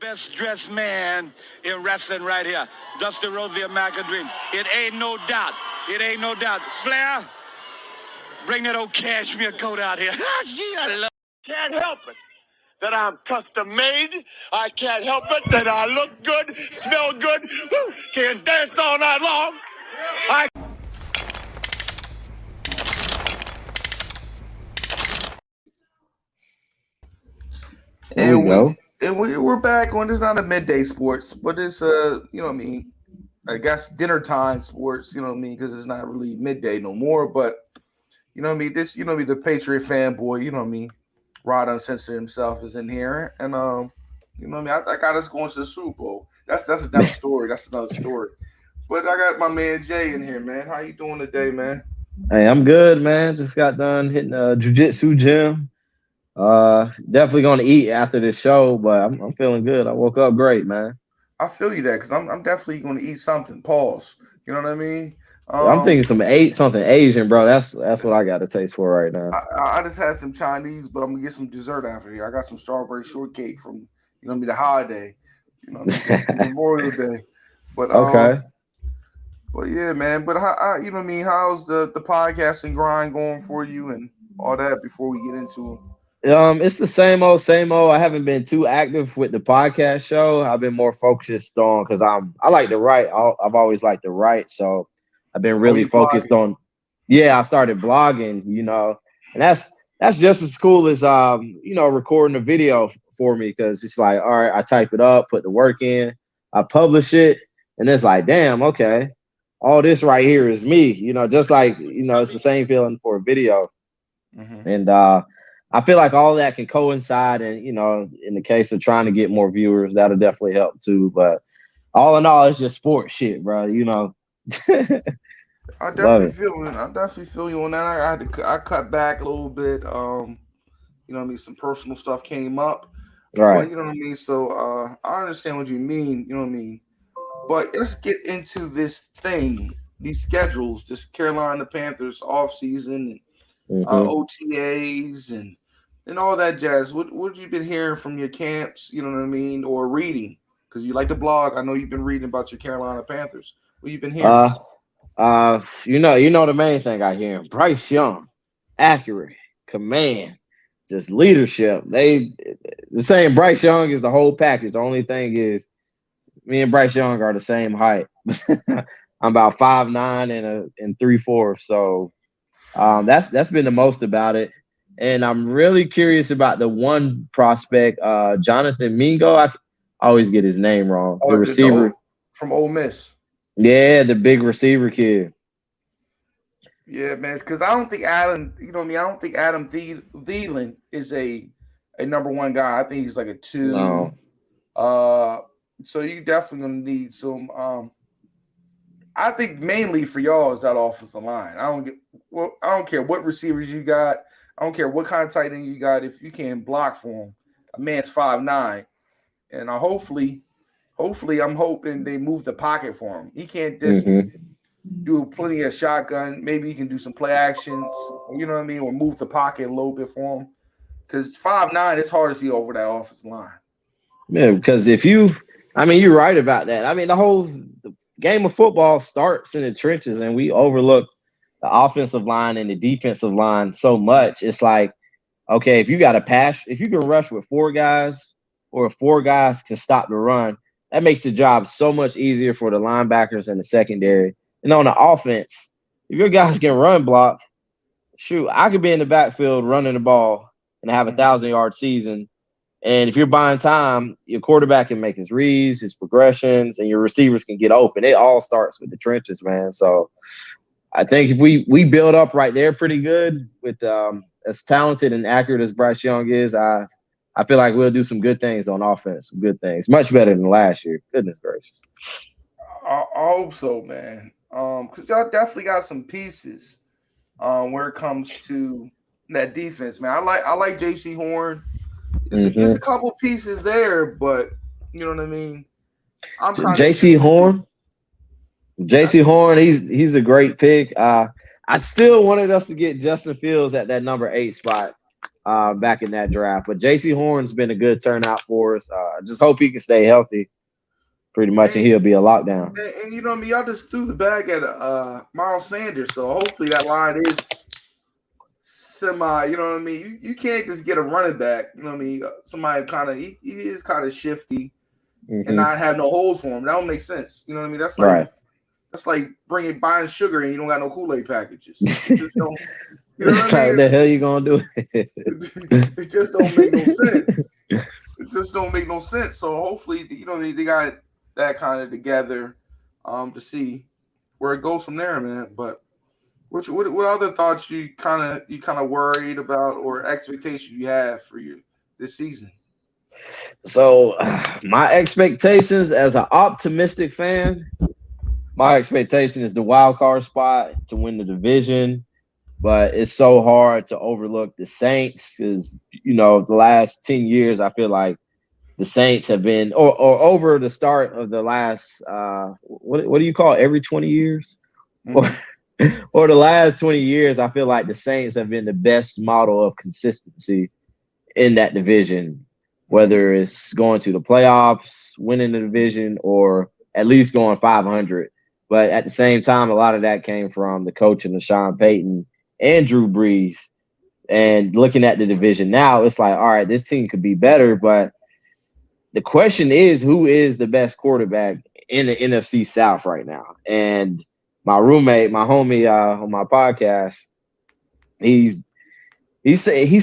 Best dressed man in wrestling right here. Dusty Rhodes, the American Dream. It ain't no doubt. It ain't no doubt. Flair, bring that old cashmere coat out here. Can't help it that I'm custom made. I can't help it that I look good, smell good, can dance all night long. There we go. And we're back on. It's not a midday sports, but it's you know what I mean. I guess dinner time sports. You know what I mean, because it's not really midday no more. But you know what I mean. This, you know what I mean, the Patriot fanboy. You know what I mean. Rod Uncensored himself is in here, and you know what I mean. I got us going to the Super Bowl. That's another story. That's another story. But I got my man Jay in here, man. How you doing today, man? Hey, I'm good, man. Just got done hitting a jiu-jitsu gym. Definitely going to eat after this show, but I'm feeling good. I woke up great, man. I feel you there because I'm definitely going to eat something. Pause. You know what I mean? I'm thinking something Asian, bro. That's what I got a taste for right now. I just had some Chinese, but I'm gonna get some dessert after here. I got some strawberry shortcake from, you know what I mean, the holiday, you know, Memorial Day. But okay. But yeah, man. But how you know what I mean? How's the podcasting grind going for you and all that before we get into it? It's the same old, same old. I haven't been too active with the podcast show. I've been more focused on because I like to write. I've always liked to write, so I've been really focused on. Yeah, I started blogging, you know, and that's just as cool as you know, recording a video for me because it's like, all right, I type it up, put the work in, I publish it, and it's like, damn, okay, all this right here is me, you know, just like, you know, it's the same feeling for a video, and I feel like all that can coincide, and you know, in the case of trying to get more viewers, that'll definitely help too. But all in all, it's just sports shit, bro. You know. I definitely feel you on that. I cut back a little bit. You know what I mean? Some personal stuff came up. Right. But, you know what I mean? So I understand what you mean, you know what I mean? But let's get into this thing, these schedules, this Carolina Panthers offseason and OTAs and all that jazz. What have you been hearing from your camps, you know what I mean, or reading? Because you like to blog. I know you've been reading about your Carolina Panthers. What you been hearing? You know the main thing I hear, Bryce Young, accurate, command, just leadership. The same Bryce Young is the whole package. The only thing is me and Bryce Young are the same height. I'm about 5'9" and 3/4. So that's been the most about it. And I'm really curious about the one prospect, Jonathan Mingo. I always get his name wrong. The receiver from Ole Miss. Yeah, the big receiver kid. Yeah, man. Because I don't think Adam, you know what I mean? I don't think Adam Thielen is a number one guy. I think he's like a 2. No. So you definitely gonna need some. I think mainly for y'all is that offensive line. I don't care what receivers you got. I don't care what kind of tight end you got. If you can block for him, a man's 5'9", and hopefully, I'm hoping they move the pocket for him. He can't just do plenty of shotgun. Maybe he can do some play actions, you know what I mean, or move the pocket a little bit for him. Because 5'9", it's hard to see over that offensive line. Yeah, because you're right about that. I mean, the whole game of football starts in the trenches, and we overlook the offensive line and the defensive line so much. It's like, okay, if you got a pass, if you can rush with 4 guys or 4 guys to stop the run, that makes the job so much easier for the linebackers and the secondary. And on the offense, if your guys can run block, shoot, I could be in the backfield running the ball and have a 1,000-yard season. And if you're buying time, your quarterback can make his reads, his progressions, and your receivers can get open. It all starts with the trenches, man. So I think if we build up right there pretty good with as talented and accurate as Bryce Young is, I feel like we'll do some good things on offense, some good things. Much better than last year. Goodness gracious. I hope so, man. Because y'all definitely got some pieces where it comes to that defense, man. I like J.C. Horn. There's a couple pieces there, but you know what I mean? J.C. Horn? J.C. Horn, he's a great pick. I still wanted us to get Justin Fields at that number 8 spot. back in that draft. But J.C. Horn's been a good turnout for us. Just hope he can stay healthy pretty much, and he'll be a lockdown. And you know what I mean? Y'all just threw the bag at Miles Sanders, so hopefully that line is semi, you know what I mean? You can't just get a running back, you know what I mean? Somebody kind of, he is kind of shifty and not have no holes for him. That don't make sense. You know what I mean? That's like, that's like buying sugar and you don't got no Kool-Aid packages. You just don't, you know what I mean? What the hell you going to do? It just don't make no sense. It just don't make no sense. So hopefully, you know, they got that kind of together to see where it goes from there, man. But what other thoughts you kind of worried about or expectations you have for this season? So my expectations as an optimistic fan, my expectation is the wild card spot to win the division. But it's so hard to overlook the Saints because, you know, the last 10 years, I feel like the Saints have been, or over the start of the last, what do you call it, every 20 years? Mm-hmm. Or the last 20 years, I feel like the Saints have been the best model of consistency in that division, whether it's going to the playoffs, winning the division, or at least going 500. But at the same time, a lot of that came from the coaching of Sean Payton and Drew Brees. And looking at the division now, it's like, all right, this team could be better. But the question is, who is the best quarterback in the NFC South right now? And my roommate, my homie on my podcast, he's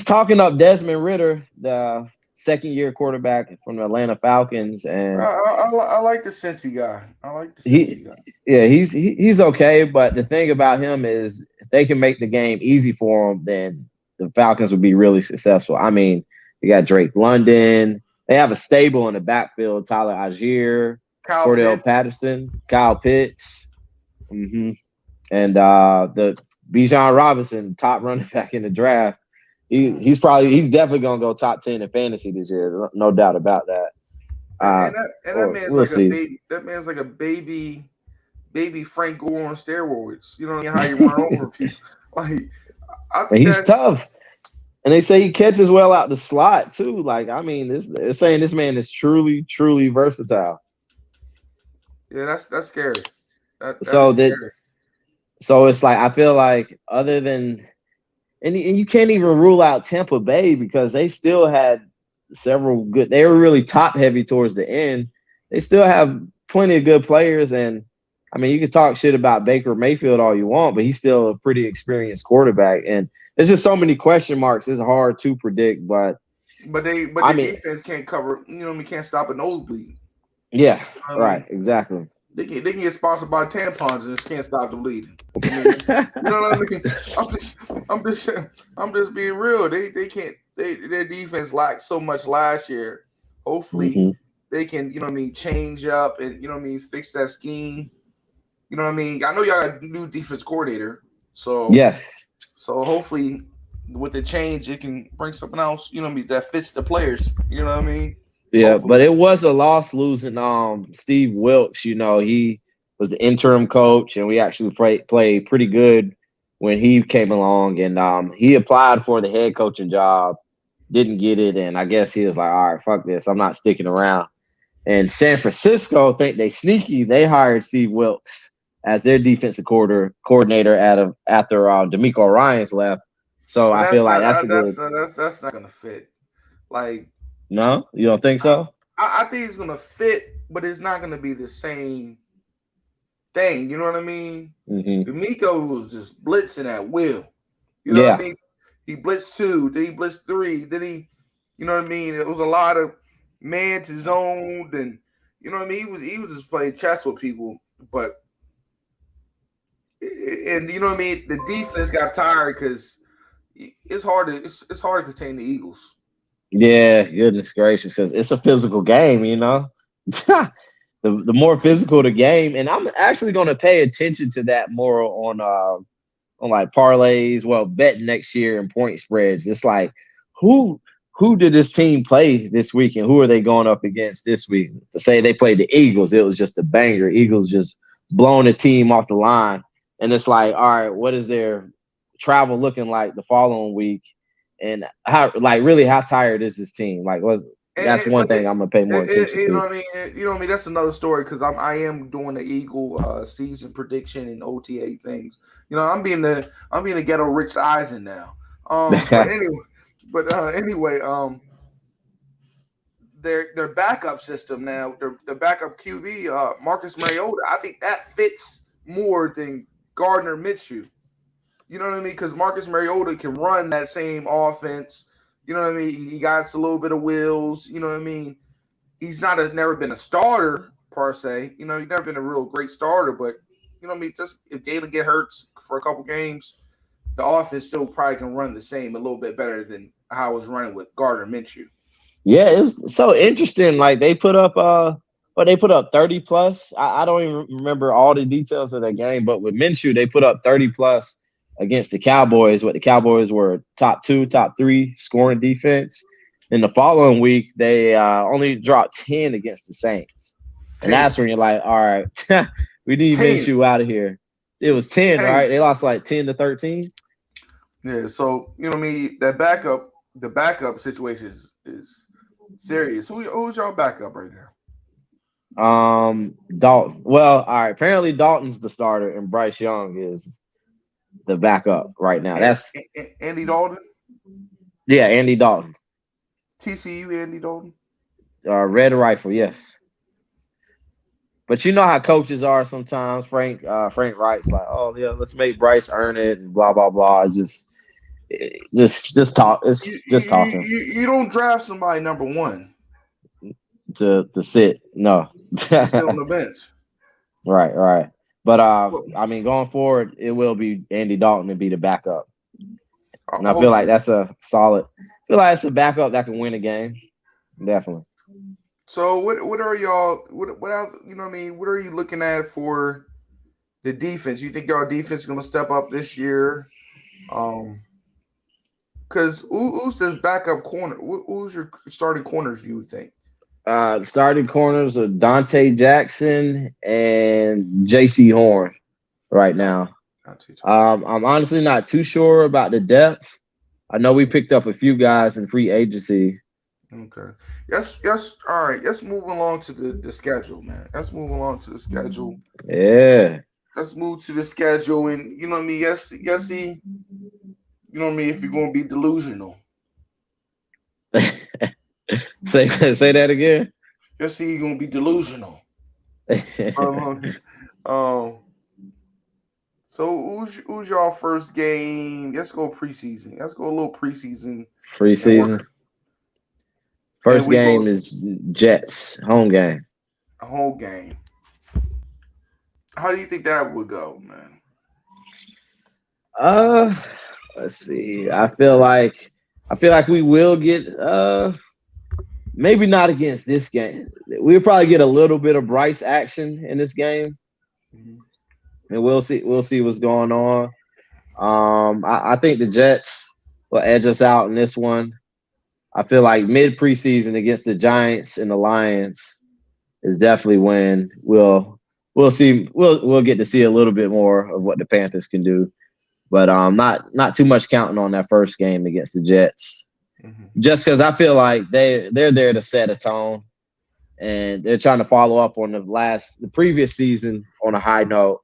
talking up Desmond Ridder, the second-year quarterback from the Atlanta Falcons. And I like the Cincy guy. Guy. Yeah, he's okay. But the thing about him is, if they can make the game easy for him, then the Falcons would be really successful. I mean, you got Drake London. They have a stable in the backfield: Tyler Algier, Cordell Patterson, Kyle Pitts, and the Bijan Robinson, top running back in the draft. He's definitely gonna go top 10 in fantasy this year, no doubt about that. That man's like a baby. That man's like a baby Frank Gore on steroids. You know what I mean? How you run over people. Like, I think he's tough. And they say he catches well out the slot too. Like, I mean, they're saying this man is truly, truly versatile. Yeah, that's scary. So it's like, I feel like other than, and you can't even rule out Tampa Bay because they still had several good. They were really top heavy towards the end. They still have plenty of good players, and I mean, you can talk shit about Baker Mayfield all you want, but he's still a pretty experienced quarterback. And there's just so many question marks. It's hard to predict, but defense can't cover. You know what I mean? Can't stop a nosebleed. Yeah, right. Exactly. They can get sponsored by tampons and just can't stop the bleeding. You know what I mean? I'm just being real. They can't. Their defense lacked so much last year. Hopefully they can, you know what I mean, change up and, you know what I mean, fix that scheme. You know what I mean? I know y'all got a new defense coordinator. So yes. So hopefully with the change it can bring something else, you know what I mean, that fits the players. You know what I mean? Yeah, hopefully. But it was a loss losing Steve Wilkes. You know, he was the interim coach, and we actually played pretty good when he came along, and he applied for the head coaching job, didn't get it, and I guess he was like, all right, fuck this, I'm not sticking around. And San Francisco think they sneaky. They hired Steve Wilkes as their defensive coordinator after D'Amico Ryans left. So I feel like that's not gonna fit. Like, no, you don't think so? I think it's gonna fit, but it's not gonna be the same thing. You know what I mean? D'Amico was just blitzing at will. You know what I mean? He blitzed 2, then he blitzed 3, then he, you know what I mean? It was a lot of man to zone, and you know what I mean? He was just playing chess with people, but and you know what I mean? The defense got tired because it's hard to contain the Eagles. Yeah, goodness gracious, because it's a physical game, you know. The more physical the game, and I'm actually going to pay attention to that more on like parlays. Well, bet next year and point spreads. It's like who did this team play this week, and who are they going up against this week? To say they played the Eagles, it was just a banger. Eagles just blowing the team off the line, and it's like, all right, what is their travel looking like the following week? and how tired is this team? Like, that's one thing I'm gonna pay more attention you to. know what I mean? You know what I mean? That's another story because I am doing the Eagle season prediction and OTA things. You know, I'm being the ghetto Rich Eisen now. Anyway, their backup system now, their backup QB, Marcus Mariota, I think that fits more than Gardner Minshew. You know what I mean? Because Marcus Mariota can run that same offense. You know what I mean? He got a little bit of wheels. You know what I mean? He's never been a starter per se. You know, he's never been a real great starter, but you know what I mean? Just if Jalen get hurt for a couple games, the offense still probably can run the same a little bit better than how it was running with Gardner Minshew. Yeah, it was so interesting. Like they put up 30 plus. I don't even remember all the details of that game, but with Minshew, they put up 30 plus against the Cowboys. What the Cowboys were top 2, top 3 scoring defense. In the following week, they only dropped 10 against the Saints. 10. And that's when you're like, all right, we need 10. Minshew out of here. It was 10, right? They lost like 10-13. Yeah, so you know what I mean? The backup situation is serious. Who's your backup right now? Dalton. Well, all right. Apparently Dalton's the starter and Bryce Young is the backup right now. That's Andy Dalton? Yeah, Andy Dalton. TCU Andy Dalton? Red Rifle, yes. But you know how coaches are sometimes. Frank Wright's like, oh yeah, let's make Bryce earn it and blah blah blah. Just talk. It's just talking. You don't draft somebody number 1 to sit. No. Sit on the bench. Right. But I mean, going forward, it will be Andy Dalton to be the backup. And I feel like that's a solid. I feel like it's a backup that can win a game. Definitely. So what are y'all? What else? You know what I mean? What are you looking at for the defense? You think y'all defense is going to step up this year? Because who's the backup corner? Who's your starting corners? You would think? The starting corners are Dante Jackson and J.C. Horn right now. I'm honestly not too sure about the depth. I know we picked up a few guys in free agency. Okay. Yes. All right. Let's move along to the schedule, man. Let's move along to the schedule. Yeah. Let's move to the schedule, and you know what I mean. Yes. You know what I mean. If you're going to be delusional. Say that again. Just see you're gonna be delusional. So who's y'all first game? Let's go preseason. Let's go a little preseason. Preseason. First game is Jets home game. A home game. How do you think that would go, man? Let's see. I feel like we will get maybe not against this game. We'll probably get a little bit of Bryce action in this game. Mm-hmm. And we'll see what's going on. I think the Jets will edge us out in this one. I feel like mid preseason against the Giants and the Lions is definitely when we'll see we'll get to see a little bit more of what the Panthers can do. But not too much counting on that first game against the Jets. Mm-hmm. Just because I feel like they're there to set a tone, and they're trying to follow up on the previous season on a high note,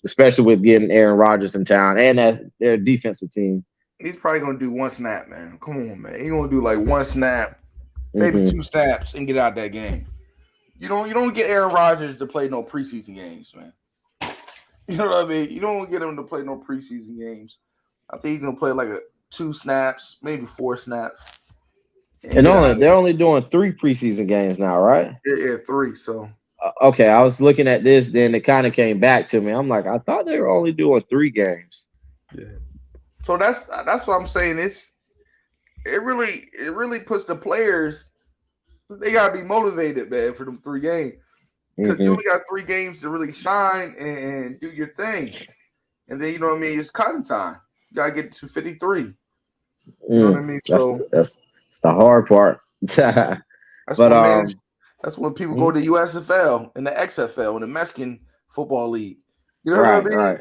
especially with getting Aaron Rodgers in town and as their defensive team. He's probably gonna do one snap, man. Come on, man. He's gonna do like one snap, maybe 2 snaps, and get out that game. You don't get Aaron Rodgers to play no preseason games, man. You know what I mean? You don't get him to play no preseason games. I think he's gonna play like 2 snaps, maybe 4 snaps. And they're only doing 3 preseason games now, right? Yeah, 3. So okay, I was looking at this, then it kind of came back to me. I'm like, I thought they were only doing 3 games. Yeah. So that's what I'm saying. It really puts the players. They gotta be motivated, man, for them 3 games. Because you only got 3 games to really shine and do your thing. And then, you know what I mean, it's cutting time. You got to get to 53. You know what I mean? So that's the hard part. that's when people go to USFL and the XFL and the Mexican Football League. You know what I mean? Right.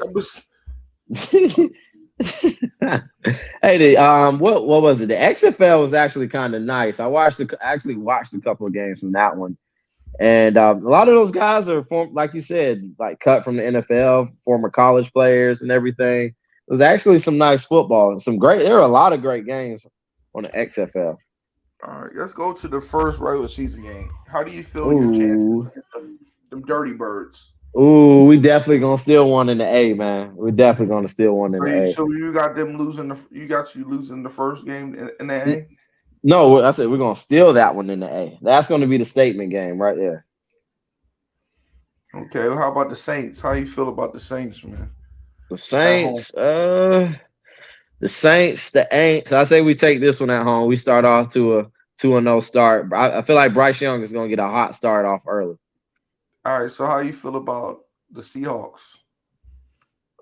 Hey, what was it? The XFL was actually kind of nice. I actually watched a couple of games from that one, and a lot of those guys are like you said, like cut from the NFL, former college players, and everything. It was actually some nice football and there were a lot of great games on the XFL. All right, let's go to the first regular season game. How do you feel your chances Ooh, against them Dirty Birds? ooh, we definitely gonna steal one in the A, man. We're definitely gonna steal one in So the you, A. so you got them losing you losing the first game in the A? No, I said we're gonna steal that one in the A. That's gonna be the statement game right there. Okay, well, how about the Saints? How you feel about the Saints, man? The At home. Saints, the Saints, the Aints. I say we take this one at home. We start off to a 2-0 start. I feel like Bryce Young is gonna get a hot start off early. All right, so how you feel about the Seahawks?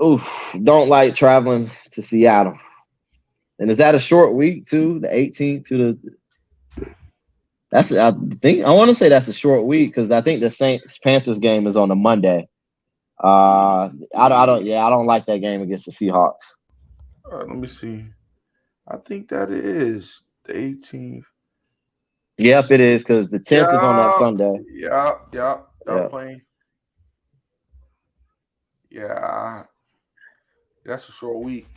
Oof, don't like traveling to Seattle. And is that a short week too? The 18th to the I want to say that's a short week because I think the Saints Panthers game is on a Monday. I don't like that game against the Seahawks. Let me see. I think that it is the 18th. Yep, it is because the 10th is on that Sunday. Yeah. Y'all Yeah. playing. Yeah. That's a short week.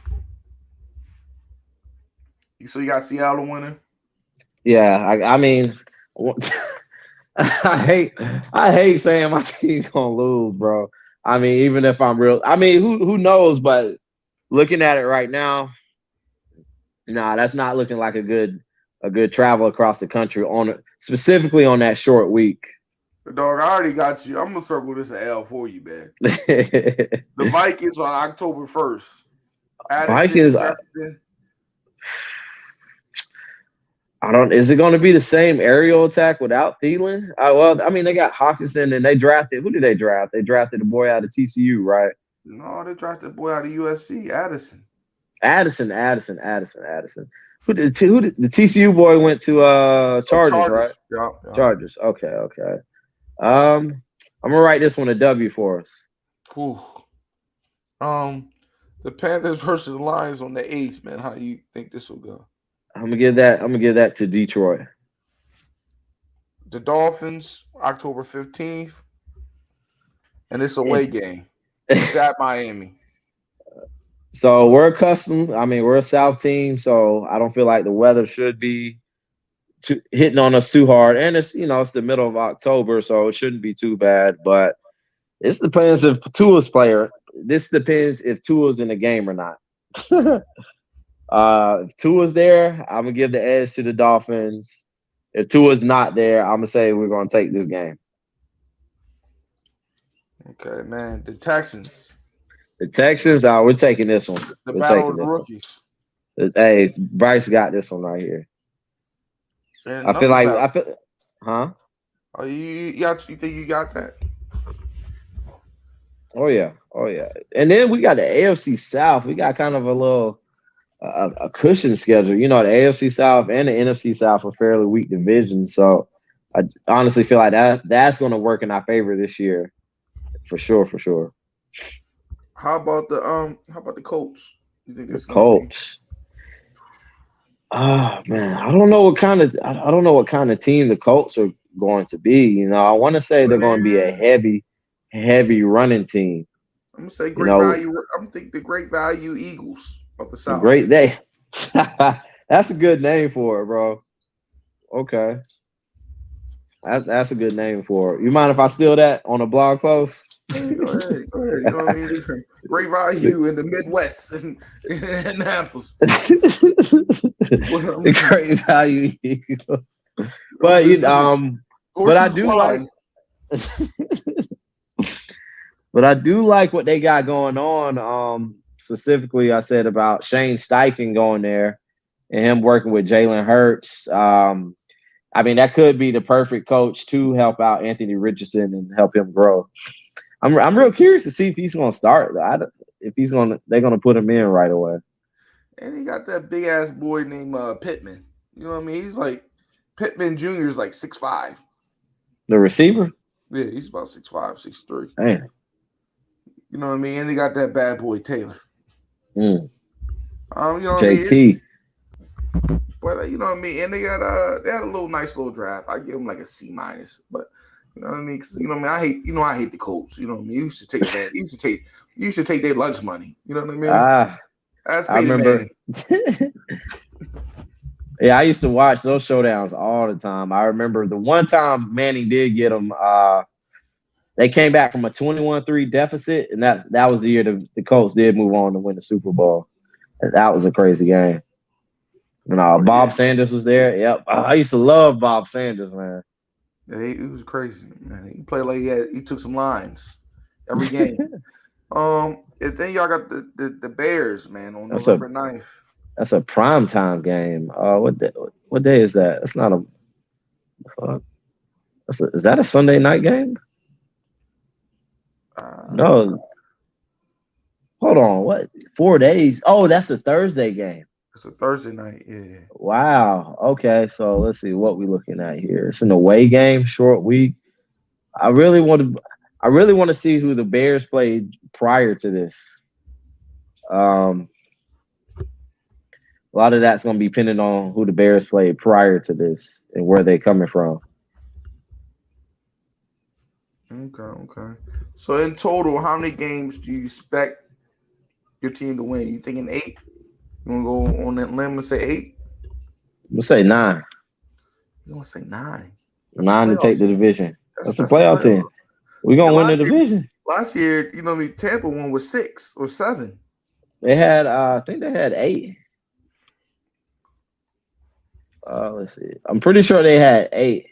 So you got Seattle winning? Yeah, I mean, I hate saying my team's gonna lose, bro. I mean, even if I'm real, I mean, who knows? But looking at it right now, nah, that's not looking like a good travel across the country specifically on that short week. Dog, I already got you. I'm gonna circle this L for you, man. The Vikings on October 1st. Vikings. Is it going to be the same aerial attack without Thielen? Well, I mean, they got Hawkinson and they drafted. Who did they draft? They drafted a boy out of TCU, right? No, they drafted a boy out of USC, Addison. Addison. Who did the TCU boy went to Chargers, right? Yeah. Chargers. Okay. I'm gonna write this one a W for us. Cool. The Panthers versus the Lions on the 8th, man. How you think this will go? I'm gonna give that to Detroit. The Dolphins, October 15th. And it's a away game. It's at Miami. So we're accustomed. I mean, we're a South team, so I don't feel like the weather should be hitting on us too hard. And it's the middle of October, so it shouldn't be too bad. But this depends if Tua's player. This depends if Tua's in the game or not. If Tua's there, I'm gonna give the edge to the Dolphins. If Tua's not there, I'm gonna say we're gonna take this game. Okay, man. The Texans. We're taking this one. The battle of the rookies. Hey, Bryce got this one right here. I feel like huh? Oh, you think you got that? Oh yeah. And then we got the AFC South. We got kind of a little a cushion schedule. The AFC South and the NFC South are fairly weak divisions. So I honestly feel like that's going to work in our favor this year, for sure. How about the Colts? You think this Colts? Oh man, I don't know what kind of team the Colts are going to be. I want to say they're going to be a heavy running team. I'm gonna say value. I'm thinking the great value Eagles of the South. That's a good name for it, bro. Okay, that's a good name for it. You mind if I steal that on a blog post? Go ahead. You know what I mean? Great value in the Midwest and Indianapolis. Great value Eagles. But but I do like. But I do like what they got going on. Specifically, I said about Shane Steichen going there and him working with Jalen Hurts. I mean, that could be the perfect coach to help out Anthony Richardson and help him grow. I'm real curious to see if he's going to start. They're going to put him in right away. And he got that big ass boy named Pittman. You know what I mean? He's like Pittman Jr. is like 6'5". The receiver? Yeah, he's about 6'5", 6'3". Damn. You know what I mean? And they got that bad boy Taylor. You know what I mean? JT. But you know what I mean, and they had a nice little draft. I give them like a C minus, but you know what I mean, 'cause, you know what I mean. I hate the Colts. You know what I mean. You should take that. You should take their lunch money. You know what I mean. That's I remember. Yeah, I used to watch those showdowns all the time. I remember the one time Manning did get them. They came back from a 21-3 deficit, and that was the year the Colts did move on to win the Super Bowl. And that was a crazy game. Bob Sanders was there. Yep, I used to love Bob Sanders, man. Yeah, he was crazy, man. He played like he took some lines every game. And then y'all got the Bears, man, on November 9th. That's a primetime game. What day is that? It's not a. Is that a Sunday night game? No. Hold on. What? 4 days? Oh, that's a Thursday game. It's a Thursday night. Yeah. Wow. Okay. So let's see what we're looking at here. It's an away game, short week. I really want to see who the Bears played prior to this. A lot of that's going to be dependent on who the Bears played prior to this and where they're coming from. Okay. So in total, how many games do you expect your team to win? You thinking 8? You want to go on that limb and say 8? We'll say 9. You want to say 9? 9 to take the division. That's a playoff team. We're going to win the division. Last year, Tampa won with 6 or 7. They had, I think they had 8. Let's see. I'm pretty sure they had 8.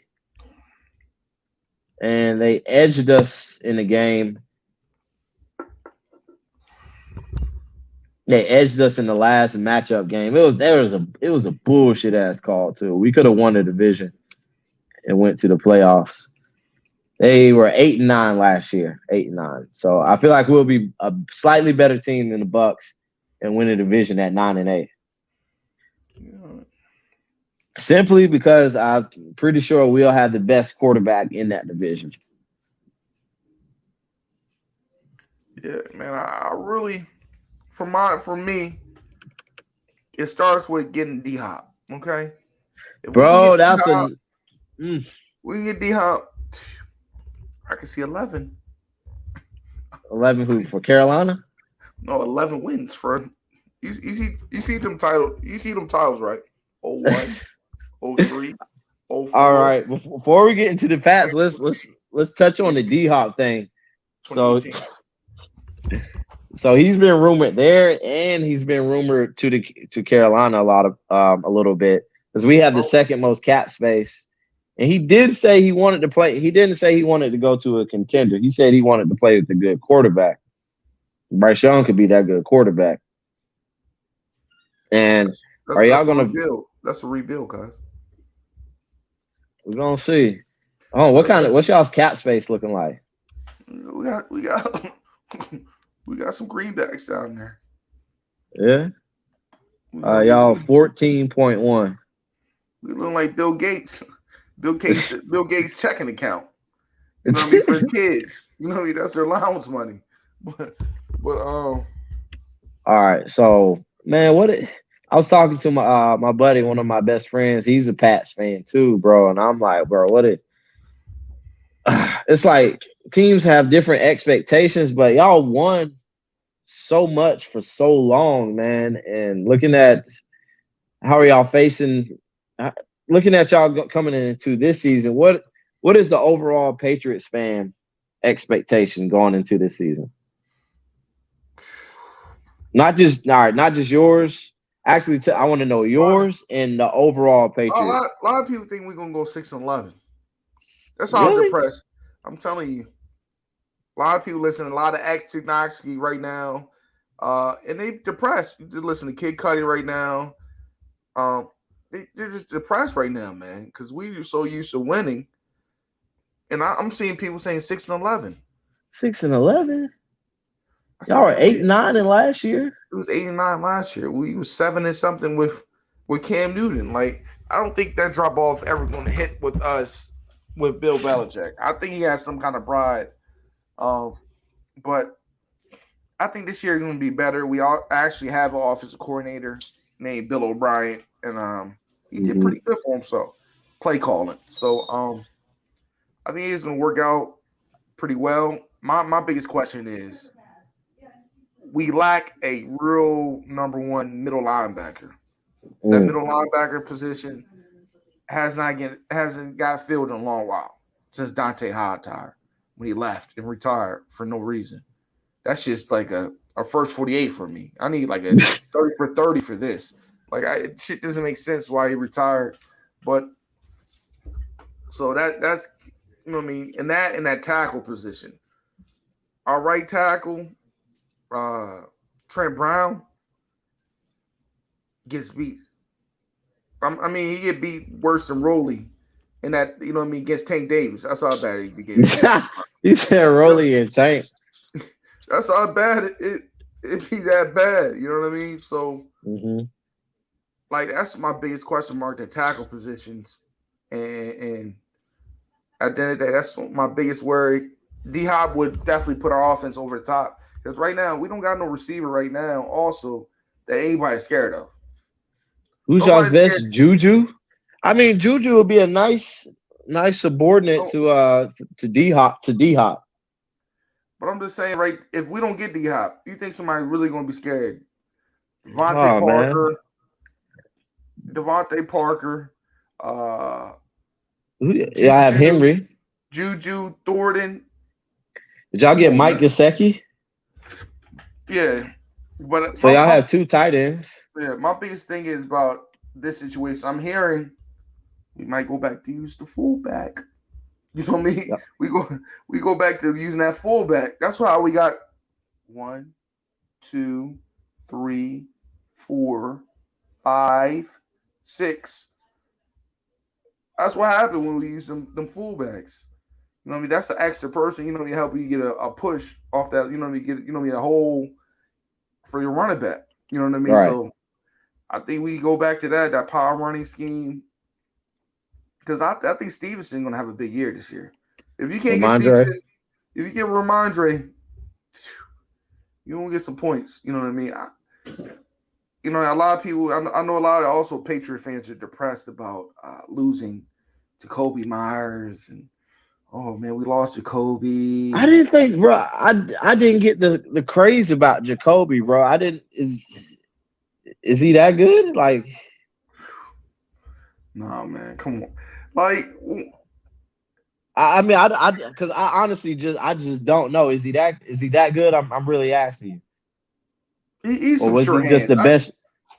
And they edged us in the game. They edged us in the last matchup game. It was a bullshit ass call too. We could have won the division and went to the playoffs. They were 8-9 last year, 8-9. So I feel like we'll be a slightly better team than the Bucks and win the division at 9-8. Simply because I'm pretty sure we'll have the best quarterback in that division. Yeah, man. I really, for me, it starts with getting D-Hop. Okay, bro, that's we can get D-Hop. I can see 11. 11 who for Carolina? No, 11 wins for. You see them titles. You see them titles, right? 01. 03, 04. All right. Before we get into the Pats, let's touch on the D-Hop thing. So he's been rumored there, and he's been rumored to Carolina a little bit because we have the second most cap space. And he did say he wanted to play. He didn't say he wanted to go to a contender. He said he wanted to play with a good quarterback. Bryce Young could be that good quarterback. And are y'all gonna rebuild? That's a rebuild, guys. We're gonna see. Oh, what's y'all's cap space looking like? We got some greenbacks down there. Yeah. Y'all 14.1. We look like Bill Gates. Bill Gates checking account. You know what I mean? For his kids. You know what I mean? That's their allowance money. But all right. So man, I was talking to my buddy, one of my best friends. He's a Pats fan too, bro. And I'm like, bro, it's like teams have different expectations, but y'all won so much for so long, man. And looking at how are y'all facing, looking at y'all coming into this season, what is the overall Patriots fan expectation going into this season? Not just yours. Actually, I want to know yours and the overall Patriots. A lot of people think we're gonna go 6-11. That's all I'm depressed. I'm telling you. A lot of people listen. A lot of Noxie right now, and they depressed. You listen to Kid Cudi right now. They're just depressed right now, man, because we are so used to winning. And I'm seeing people saying 6-11. 6-11. Y'all were 8-9 in last year. It was 8-9 last year. We was 7 and something with Cam Newton. Like, I don't think that drop off ever going to hit with us with Bill Belichick. I think he has some kind of pride. But I think this year is going to be better. We all actually have an offensive coordinator named Bill O'Brien, and he did pretty good for himself, play calling. So I think it's going to work out pretty well. My biggest question is we lack a real number one middle linebacker. That middle linebacker position hasn't got filled in a long while since Dante Hightower when he left and retired for no reason. That's just like a first 48 for me. I need like a 30 for 30 for this. Like shit doesn't make sense why he retired. But so that's you know what I mean. In that tackle position, our right tackle, Trent Brown gets beat. I mean, he get beat worse than Rowley in that, you know what I mean, against Tank Davis. That's how bad he became. You said Rowley and Tank. That's how bad it be that bad. You know what I mean? So, like, that's my biggest question mark, the tackle positions. And at the end of the day, that's my biggest worry. D-Hop would definitely put our offense over the top. Because right now, we don't got no receiver right now also that anybody's scared of. Who's y'all's best? Juju? I mean, Juju would be a nice subordinate to D-Hop. But I'm just saying, right, if we don't get D-Hop, you think somebody's really going to be scared? Devontae Parker. I have Henry. Juju, Thornton. Did y'all get Mike Gesicki? Yeah. But so y'all have two tight ends. Yeah, my biggest thing is about this situation. I'm hearing we might go back to use the fullback. You know what I mean? Yep. We go back to using that fullback. That's why we got 1, 2, 3, 4, 5, 6. That's what happened when we use them fullbacks. You know what I mean? That's an extra person. You know what I mean? Help you get a push off that. You know what I mean? Get a hole for your running back. You know what I mean? Right. So I think we go back to that power running scheme. Because I think Stevenson's going to have a big year this year. If you can't get Stevenson, if you get Ramondre, you won't get some points. You know what I mean? A lot of people, I know a lot of also Patriot fans are depressed about losing Jacoby Myers. And, oh, man, we lost Jacoby. I didn't think, bro, I didn't get the craze about Jacoby, bro. Is he that good? Like, no, man, come on. Like, I mean, because I honestly just don't know. Is he that good? I'm really asking you. He's or was sure he hands. Just the best?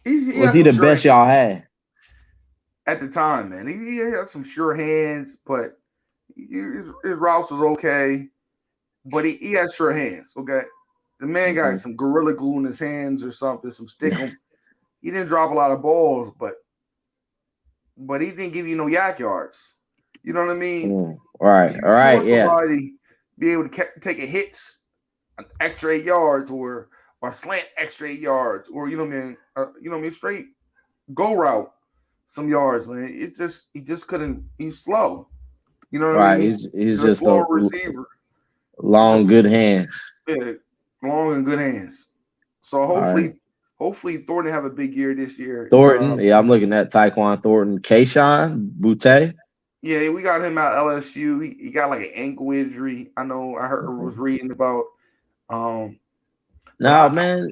Was he the best y'all had at the time, man? He had some sure hands, but his routes was okay. But he has sure hands. Okay, the man got some Gorilla Glue in his hands or something, some stickum. He didn't drop a lot of balls, but he didn't give you no yak yards. You know what I mean? All right, somebody be able to take a hits, an extra 8 yards, or slant extra 8 yards, or you know what I mean, straight go route some yards, man. He just couldn't. He's slow. You know what I mean? He's just a slow receiver. Long, good hands. Yeah, long and good hands. So hopefully Thornton have a big year this year. Thornton, I'm looking at Tyquan Thornton. Kayshawn Butte. Yeah, we got him at LSU. He got like an ankle injury. I was reading about. Man,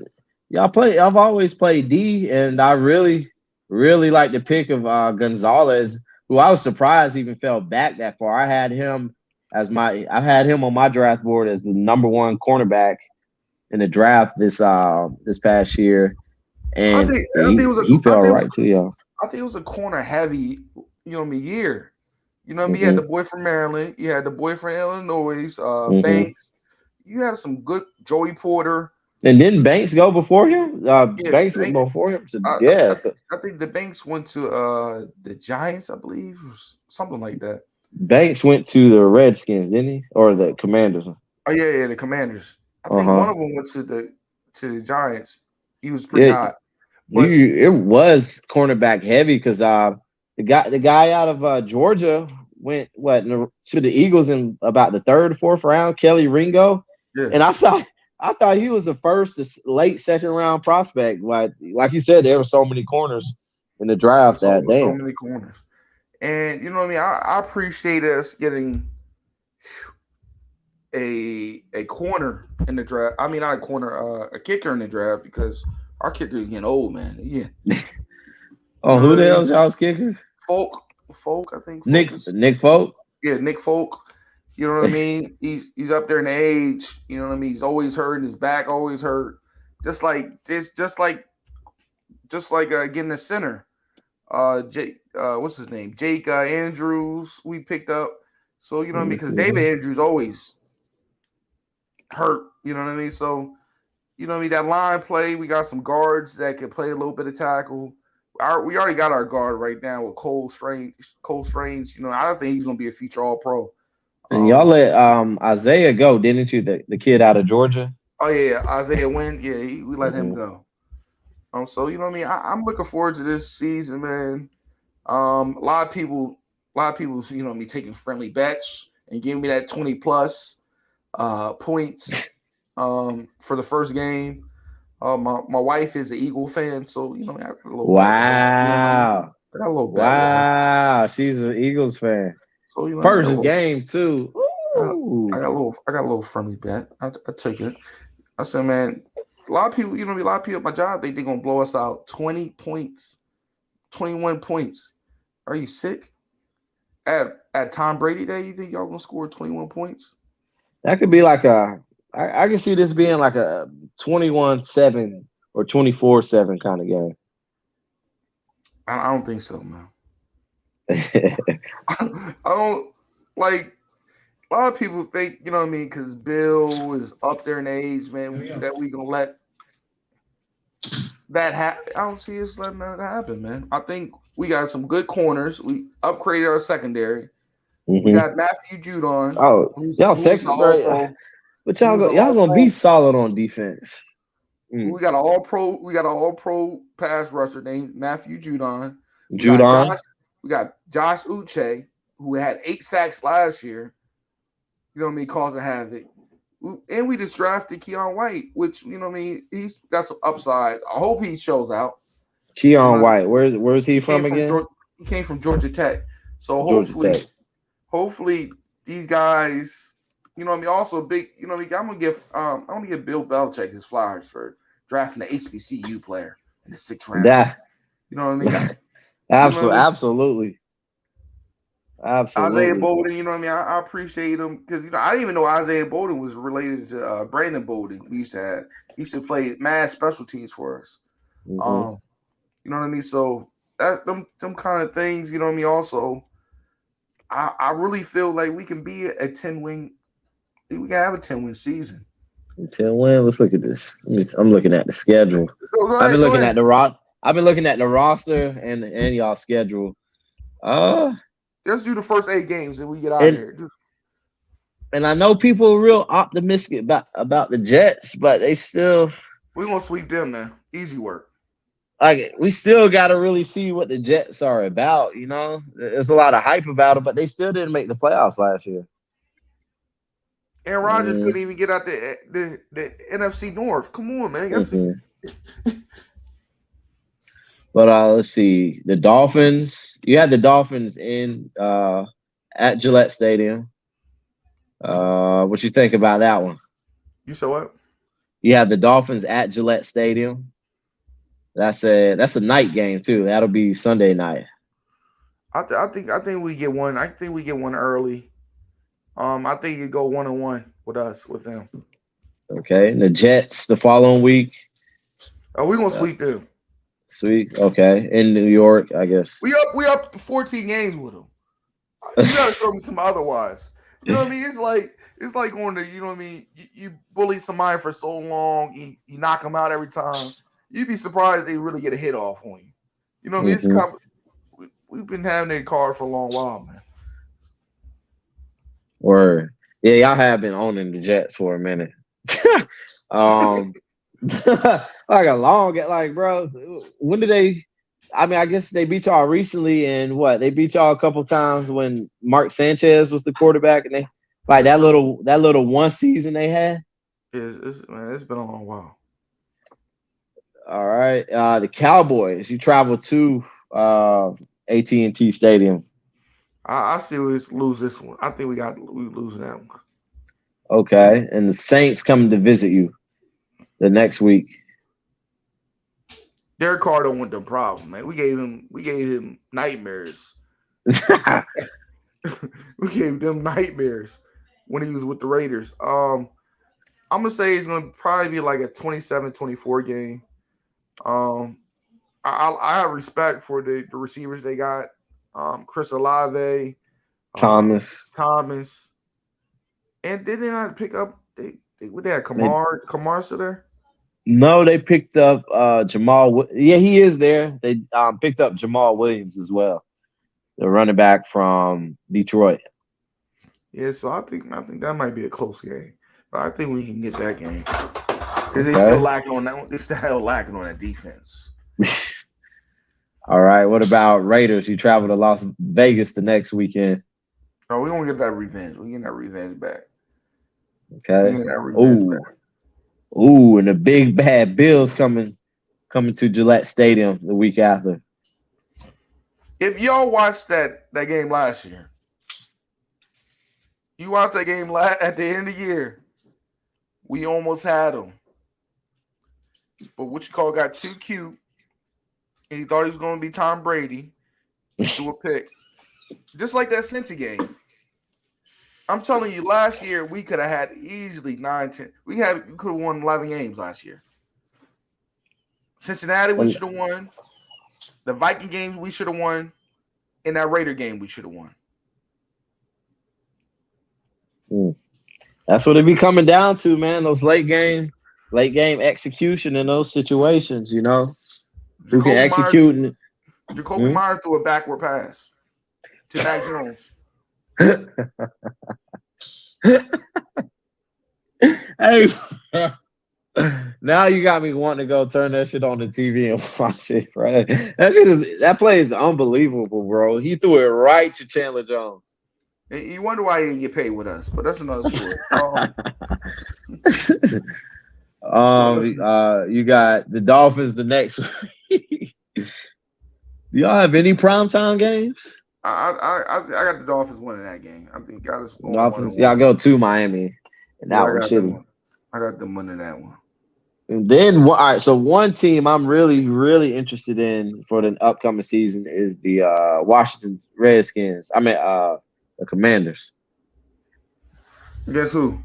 I've always played D, and I really, really like the pick of Gonzalez, who I was surprised even fell back that far. I had him on my draft board as the number 1 cornerback in the draft this past year, and he fell right to y'all. I think it was a corner heavy, year. You know what I mean? You had the boy from Maryland, you had the boy from Illinois, Banks. You had some good Joey Porter. And didn't Banks go before him? Banks went before him. I think the Banks went to the Giants, I believe, or something like that. Banks went to the Redskins, didn't he, or the Commanders? Oh yeah, the Commanders. I think one of them went to the Giants. He was pretty hot. But it was cornerback heavy because the guy out of Georgia went to the Eagles in about the 3rd or 4th round, Kelly Ringo. Yeah. And I I thought he was the first late second round prospect. Like you said, there were so many corners in the draft that day. So many corners. And you know what I mean? I appreciate us getting a corner in the draft. I mean, not a corner, a kicker in the draft because our kicker is getting old, man. Yeah. Oh, who the hell's y'all's kicker? Folk, I think. Nick Folk? Yeah, Nick Folk. You know what I mean? He's up there in age. You know what I mean? He's always hurt. His back always hurt. Just like getting a center. What's his name? Jake Andrews. We picked up. So you know what I mean? Because David Andrews always hurt. You know what I mean? So you know what I mean? That line play. We got some guards that can play a little bit of tackle. We already got our guard right now with Cole Strange. You know, I don't think he's gonna be a future All-Pro. And y'all let Isaiah go, didn't you? The kid out of Georgia. Oh yeah, Isaiah Wynn. Yeah, we let him go. So you know what I mean. I'm looking forward to this season, man. A lot of people, you know what I mean, taking friendly bets and giving me that 20+ points for the first game. My wife is an Eagle fan, so you know I got a little. Wow. I got a little bet. Wow, she's an Eagles fan. So you know, first game too. I got a little friendly bet. I took it. I said, man, a lot of people, you know, a lot of people at my job, they're gonna blow us out 20 points, 21 points. Are you sick? At Tom Brady Day, you think y'all gonna score 21 points? That could be like I can see this being like a 21-7 or 24-7 kind of game. I don't think so, man. I don't like. A lot of people think, you know what I mean, because Bill is up there in age, man, that we gonna let that happen. I don't see us letting that happen, man. I think we got some good corners. We upgraded our secondary. Mm-hmm. We got Matthew Judon. Oh, y'all secondary, but y'all gonna be solid on defense. We got an all-pro. We got an all-pro pass rusher named Matthew Judon. We got Josh Uche, who had 8 sacks last year. You know what I mean? Causing havoc. And we just drafted Keon White, which, you know what I mean? He's got some upsides. I hope he shows out. Keon White, where's he from again? He came from Georgia Tech. So hopefully these guys, you know what I mean? Also big, you know what I mean? I'm gonna give Bill Belichick his flowers for drafting the HBCU player in the 6th round. Yeah. You know what I mean? Absolutely. Isaiah Bolden, you know what I mean? I appreciate him because, you know, I didn't even know Isaiah Bolden was related to Brandon Bolden. He used to play mad special teams for us. Mm-hmm. You know what I mean? So that them kind of things, you know what I mean? Also, I really feel like we can be a 10-win. We can have a 10-win season. 10-win. Let's look at this. I'm looking at the schedule. I've been looking at the roster and y'all schedule. Let's do the first 8 games and we get out of here. And I know people are real optimistic about the Jets, but we're gonna sweep them now. Easy work. Like, we still gotta really see what the Jets are about, you know. There's a lot of hype about them, but they still didn't make the playoffs last year. Aaron Rodgers couldn't even get out the NFC North. Come on, man. But let's see. The Dolphins. You had the Dolphins at Gillette Stadium. What you think about that one? You said what? You had the Dolphins at Gillette Stadium. That's a night game too. That'll be Sunday night. I think we get one. I think we get one early. I think you go 1-1 with them. Okay. And the Jets the following week. Oh, we're gonna sweep them. Sweet. Okay. In New York, I guess. We up 14 games with them. You gotta show me some otherwise. You know what I mean? It's like going to, you know what I mean? You bully somebody for so long, you knock them out every time. You'd be surprised they really get a hit off on you. You know what I mean? We've been having that card for a long while, man. Word. Yeah, y'all have been owning the Jets for a minute. Like a long, like, bro, when did they? I mean, I guess they beat y'all recently, and what? They beat y'all a couple times when Mark Sanchez was the quarterback, and they like that little one season they had. It's been a long while. All right. The Cowboys. You travel to AT&T Stadium. I see we lose this one. I think we lose that one. Okay. And the Saints coming to visit you the next week. Derek Carr don't want the problem, man. We gave him nightmares. We gave them nightmares when he was with the Raiders. I'm gonna say it's gonna probably be like a 27-24 game. I have respect for the receivers they got. Chris Olave, Thomas, and did they not pick up? They had Kamar still there? No, they picked up Jamal. Yeah, he is there. They picked up Jamal Williams as well, the running back from Detroit. Yeah, so I think that might be a close game, but I think we can get that game because they still lacking on that. They still lacking on that defense. All right. What about Raiders? You travel to Las Vegas the next weekend. Oh, we won't get that revenge. We get that revenge back. Okay. Ooh, and the big bad Bills coming to Gillette Stadium the week after. If y'all watched that game last year, you watched that game at the end of the year, we almost had them. But got too cute, and he thought he was going to be Tom Brady. Do a pick. Just like that Cincy game. I'm telling you, last year we could have had easily 9-10. We could have won 11 games last year. Cincinnati, we should have won. The Viking games, we should have won. And that Raider game, we should have won. That's what it be coming down to, man. Those late game execution in those situations, you know. Who can execute? Jacoby Myers threw a backward pass to Mac Jones. Hey, now you got me wanting to go turn that shit on the TV and watch it, bro. That play is unbelievable, bro. He threw it right to Chandler Jones. You wonder why he didn't get paid with us, but that's another story. You got the Dolphins the next week. Do y'all have any primetime games? I got the Dolphins winning that game. I think got us. Dolphins. Y'all go to Miami, and that was shitty. I got them winning that one. And then, all right. So one team I'm really, really interested in for the upcoming season is the Washington Redskins. I mean, the Commanders. Guess who?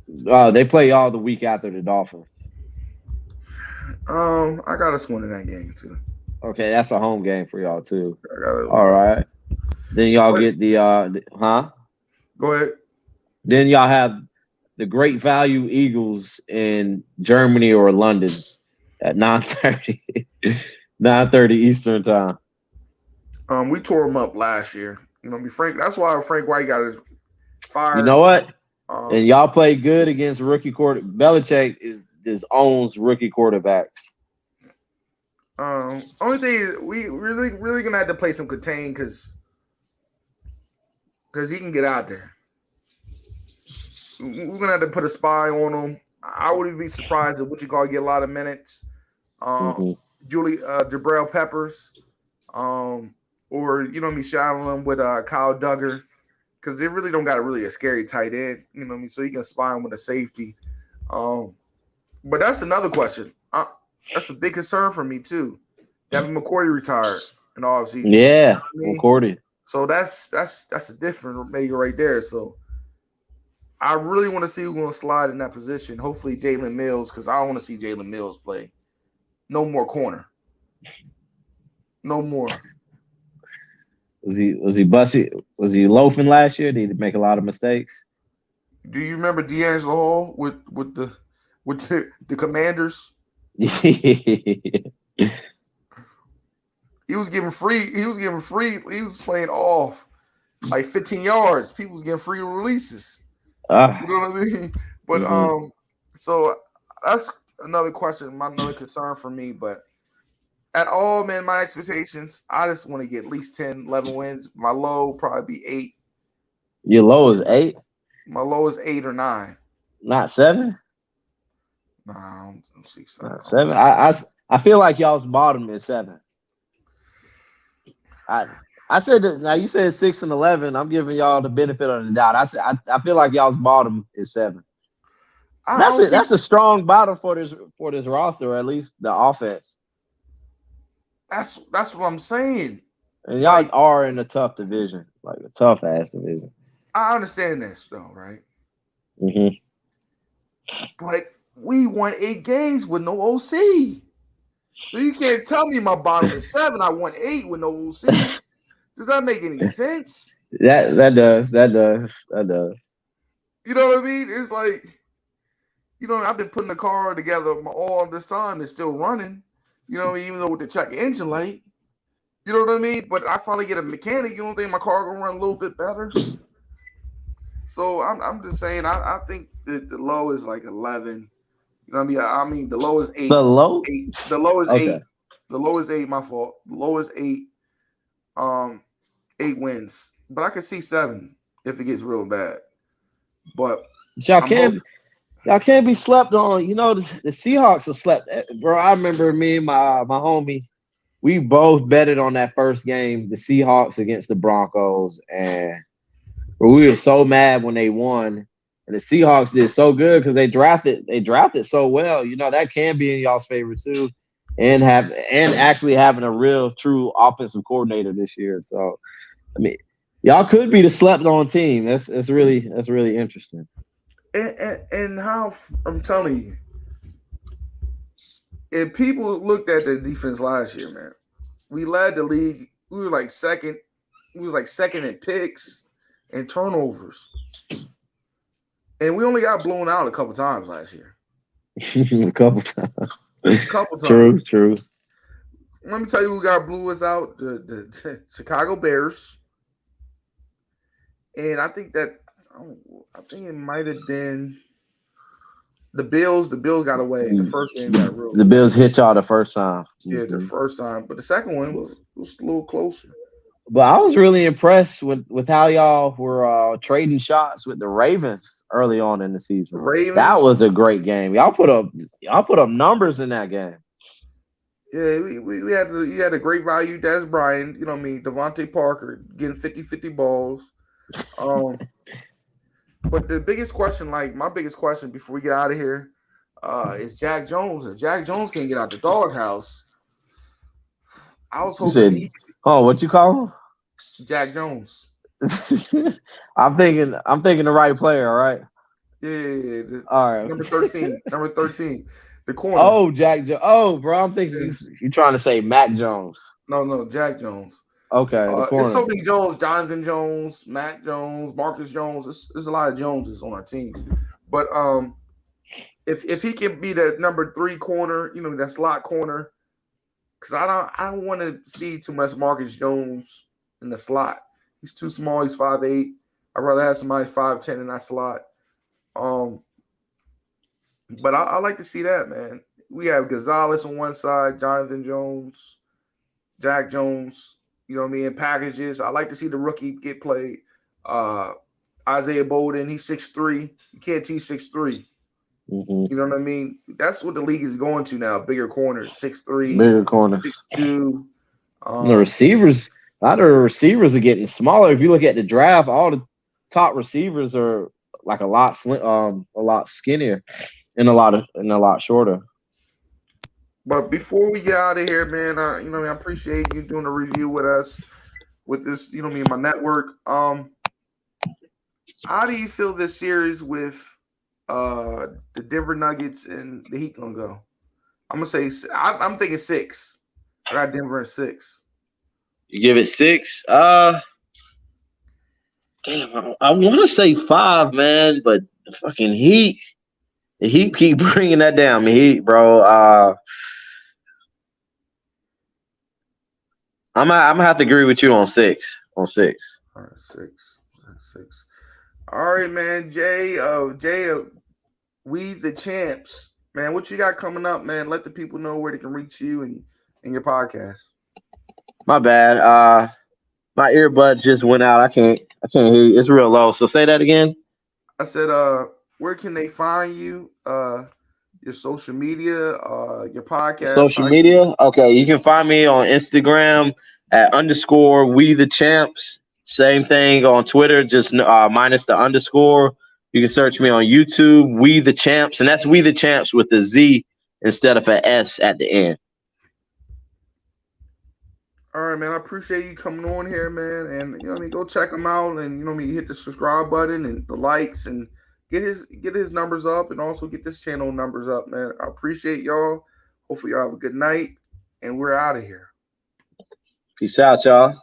They play y'all the week after the Dolphins. I got us winning that game too. Okay, that's a home game for y'all too. All right. Then y'all get the Go ahead. Then y'all have the Great Value Eagles in Germany or London at 9:30 Eastern time. We tore them up last year. You know, Frank. That's why Frank White got his fired. You know what? And y'all play good against rookie quarter. Belichick owns rookie quarterbacks. Only thing is we really gonna have to play some contain because he can get out there. We're gonna have to put a spy on him. I wouldn't be surprised if get a lot of minutes. Jabril Peppers, or shadowing him with Kyle Duggar, because they really don't got a scary tight end. You know what I mean? So you can spy him with a safety. But that's another question. That's a big concern for me too. Devin McCourty retired in the offseason. Yeah, McCourty. So that's a different maker right there. So I really want to see who's going to slide in that position. Hopefully Jalen Mills, because I don't want to see Jalen Mills play. No more corner. No more. Was he busted? Was he loafing last year? Did he make a lot of mistakes? Do you remember D'Angelo Hall with the Commanders? He was giving free. He was playing off like 15 yards. People was getting free releases. You know what I mean? But so that's another question, another concern for me. But at all, man, my expectations, I just want to get at least 10, 11 wins. My low probably be 8. Your low is 8? My low is 8 or 9. Not 7? Nah, I don't see 7. 7. I feel like y'all's bottom is 7. I said that, now you said 6 and 11. I'm giving y'all the benefit of the doubt. I feel like y'all's bottom is 7. I don't see. That's a strong bottom for this roster, or at least the offense. That's what I'm saying. And y'all are in a tough division, like a tough ass division. I understand this though, right? Mm-hmm. But we won 8 games with no OC. So you can't tell me my bottom is 7. I won 8 with no OC. Does that make any sense? That does. You know what I mean? It's like, I've been putting the car together all this time. It's still running. Even though with the check engine light. You know what I mean? But I finally get a mechanic. You don't think my car gonna run a little bit better? So I'm just saying. I think that the low is like 11. You know what I mean? The low is 8. The low? 8. The low is okay. 8. The low is 8. My fault. The low is 8. 8 wins. But I could see 7 if it gets real bad. But y'all can't be slept on. The Seahawks are slept. Bro, I remember me and my homie, we both betted on that first game, the Seahawks against the Broncos, and we were so mad when they won. And the Seahawks did so good because they drafted so well. That can be in y'all's favor too, and actually having a real true offensive coordinator this year. So, I mean, y'all could be the slept on team. That's really interesting. And how I'm telling you, if people looked at the defense last year, man, we led the league. We were like second. We was like second in picks and turnovers, and we only got blown out a couple times last year. A couple times. True. Let me tell you who blew us out: the Chicago Bears, and I think it might have been the Bills. The Bills got away. The first game got real. The Bills hit y'all the first time. Yeah, the first time, but the second one was a little closer. But I was really impressed with how y'all were trading shots with the Ravens early on in the season. That was a great game. Y'all put up numbers in that game. Yeah, we had a great value. Des Bryant, you know what I mean? Devontae Parker getting 50-50 balls. But the biggest question, my biggest question before we get out of here, is Jack Jones. If Jack Jones can't get out the doghouse, I was hoping what you call him? Jack Jones. I'm thinking the right player, all right? Yeah. All right. Number 13. The corner. Oh, Jack Jones. Oh, bro, I'm thinking you're trying to say Mac Jones. No, Jack Jones. Okay. It's so many Jones, Jonathan Jones, Matt Jones, Marcus Jones. There's a lot of Joneses on our team. But if he can be the number 3 corner, that slot corner, because I don't want to see too much Marcus Jones in the slot. He's too small. He's 5'8". I'd rather have somebody 5'10" in that slot. But I like to see that, man. We have Gonzalez on one side, Jonathan Jones, Jack Jones, you know what I mean, in packages. I like to see the rookie get played. Isaiah Bolden, he's 6'3". You can't teach 6'3". Mm-hmm. You know what I mean? That's what the league is going to now. Bigger corners, 6'3", bigger corners, 6'2". The receivers, a lot of the receivers are getting smaller. If you look at the draft, all the top receivers are like a lot skinnier and a lot shorter. But before we get out of here, man, I appreciate you doing a review with us with this, my network. How do you feel this series with the Denver Nuggets and the Heat gonna go? I'm gonna say I'm thinking 6. I got Denver at 6. You give it 6? Damn, I want to say 5, man, but the fucking Heat, keep bringing that down. The Heat, bro. I'm gonna have to agree with you on 6. All right, 6. All right, man. Jay, we the champs, man. What you got coming up, man? Let the people know where they can reach you and your podcast. My bad. My earbuds just went out. I can't hear you. It's real low. So say that again. I said, where can they find you? your social media, your podcast. Social media. Okay, you can find me on Instagram at _WeTheChamps. Same thing on Twitter, just minus the underscore. You can search me on YouTube, We the Champs, and that's We the Champs with the Z instead of an S at the end. All right, man. I appreciate you coming on here, man. And go check him out, and hit the subscribe button and the likes, and get his numbers up, and also get this channel numbers up, man. I appreciate y'all. Hopefully, y'all have a good night, and we're out of here. Peace out, y'all.